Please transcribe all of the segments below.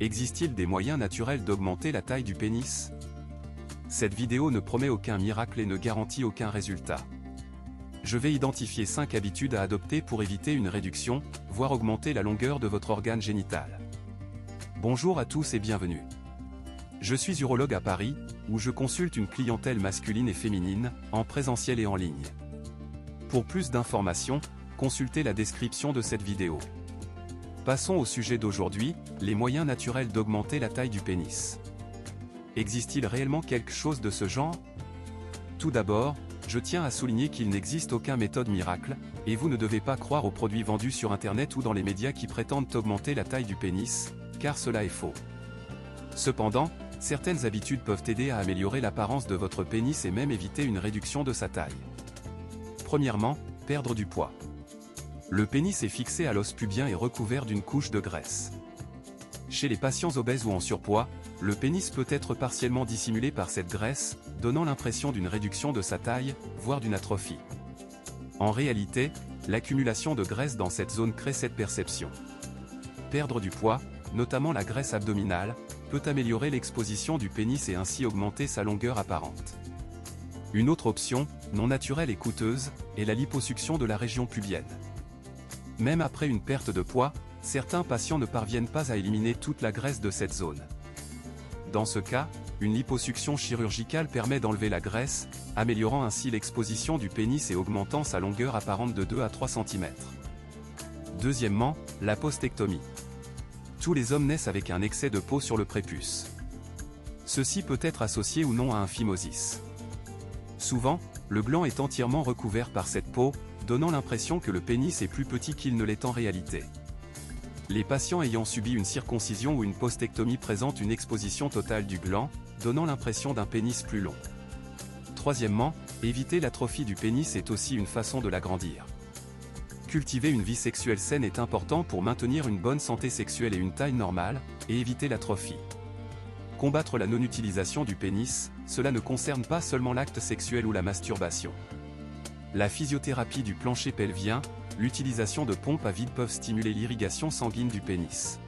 Existe-t-il des moyens naturels d'augmenter la taille du pénis? Cette vidéo ne promet aucun miracle et ne garantit aucun résultat. Je vais identifier 5 habitudes à adopter pour éviter une réduction, voire augmenter la longueur de votre organe génital. Bonjour à tous et bienvenue. Je suis urologue à Paris, où je consulte une clientèle masculine et féminine, en présentiel et en ligne. Pour plus d'informations, consultez la description de cette vidéo. Passons au sujet d'aujourd'hui, les moyens naturels d'augmenter la taille du pénis. Existe-t-il réellement quelque chose de ce genre? Tout d'abord, je tiens à souligner qu'il n'existe aucune méthode miracle, et vous ne devez pas croire aux produits vendus sur Internet ou dans les médias qui prétendent augmenter la taille du pénis, car cela est faux. Cependant, certaines habitudes peuvent aider à améliorer l'apparence de votre pénis et même éviter une réduction de sa taille. Premièrement, perdre du poids. Le pénis est fixé à l'os pubien et recouvert d'une couche de graisse. Chez les patients obèses ou en surpoids, le pénis peut être partiellement dissimulé par cette graisse, donnant l'impression d'une réduction de sa taille, voire d'une atrophie. En réalité, l'accumulation de graisse dans cette zone crée cette perception. Perdre du poids, notamment la graisse abdominale, peut améliorer l'exposition du pénis et ainsi augmenter sa longueur apparente. Une autre option, non naturelle et coûteuse, est la liposuction de la région pubienne. Même après une perte de poids, certains patients ne parviennent pas à éliminer toute la graisse de cette zone. Dans ce cas, une liposuction chirurgicale permet d'enlever la graisse, améliorant ainsi l'exposition du pénis et augmentant sa longueur apparente de 2 à 3 cm. Deuxièmement, la postectomie. Tous les hommes naissent avec un excès de peau sur le prépuce. Ceci peut être associé ou non à un phimosis. Souvent, le gland est entièrement recouvert par cette peau, donnant l'impression que le pénis est plus petit qu'il ne l'est en réalité. Les patients ayant subi une circoncision ou une postectomie présentent une exposition totale du gland, donnant l'impression d'un pénis plus long. Troisièmement, éviter l'atrophie du pénis est aussi une façon de l'agrandir. Cultiver une vie sexuelle saine est important pour maintenir une bonne santé sexuelle et une taille normale, et éviter l'atrophie. Combattre la non-utilisation du pénis, cela ne concerne pas seulement l'acte sexuel ou la masturbation. La physiothérapie du plancher pelvien, l'utilisation de pompes à vide peuvent stimuler l'irrigation sanguine du pénis.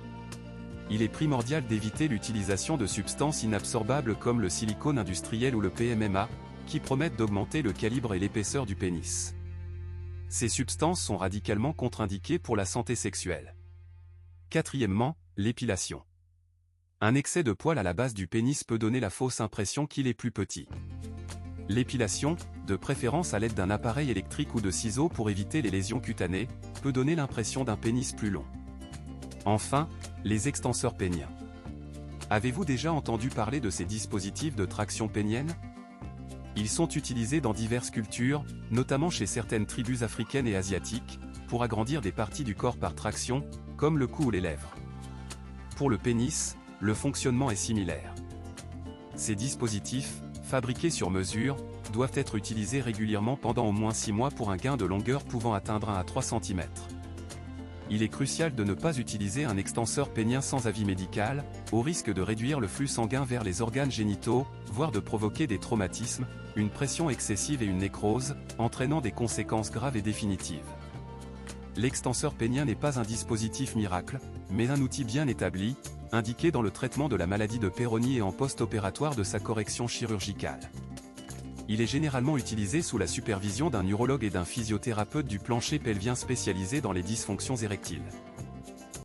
Il est primordial d'éviter l'utilisation de substances inabsorbables comme le silicone industriel ou le PMMA, qui promettent d'augmenter le calibre et l'épaisseur du pénis. Ces substances sont radicalement contre-indiquées pour la santé sexuelle. Quatrièmement, l'épilation. Un excès de poils à la base du pénis peut donner la fausse impression qu'il est plus petit. L'épilation, de préférence à l'aide d'un appareil électrique ou de ciseaux pour éviter les lésions cutanées, peut donner l'impression d'un pénis plus long. Enfin, les extenseurs péniens. Avez-vous déjà entendu parler de ces dispositifs de traction pénienne? Ils sont utilisés dans diverses cultures, notamment chez certaines tribus africaines et asiatiques, pour agrandir des parties du corps par traction, comme le cou ou les lèvres. Pour le pénis, le fonctionnement est similaire. Ces dispositifs, fabriqués sur mesure, doivent être utilisés régulièrement pendant au moins 6 mois pour un gain de longueur pouvant atteindre 1 à 3 cm. Il est crucial de ne pas utiliser un extenseur pénien sans avis médical, au risque de réduire le flux sanguin vers les organes génitaux, voire de provoquer des traumatismes, une pression excessive et une nécrose, entraînant des conséquences graves et définitives. L'extenseur pénien n'est pas un dispositif miracle, mais un outil bien établi, indiqué dans le traitement de la maladie de Peyronie et en post-opératoire de sa correction chirurgicale. Il est généralement utilisé sous la supervision d'un urologue et d'un physiothérapeute du plancher pelvien spécialisé dans les dysfonctions érectiles.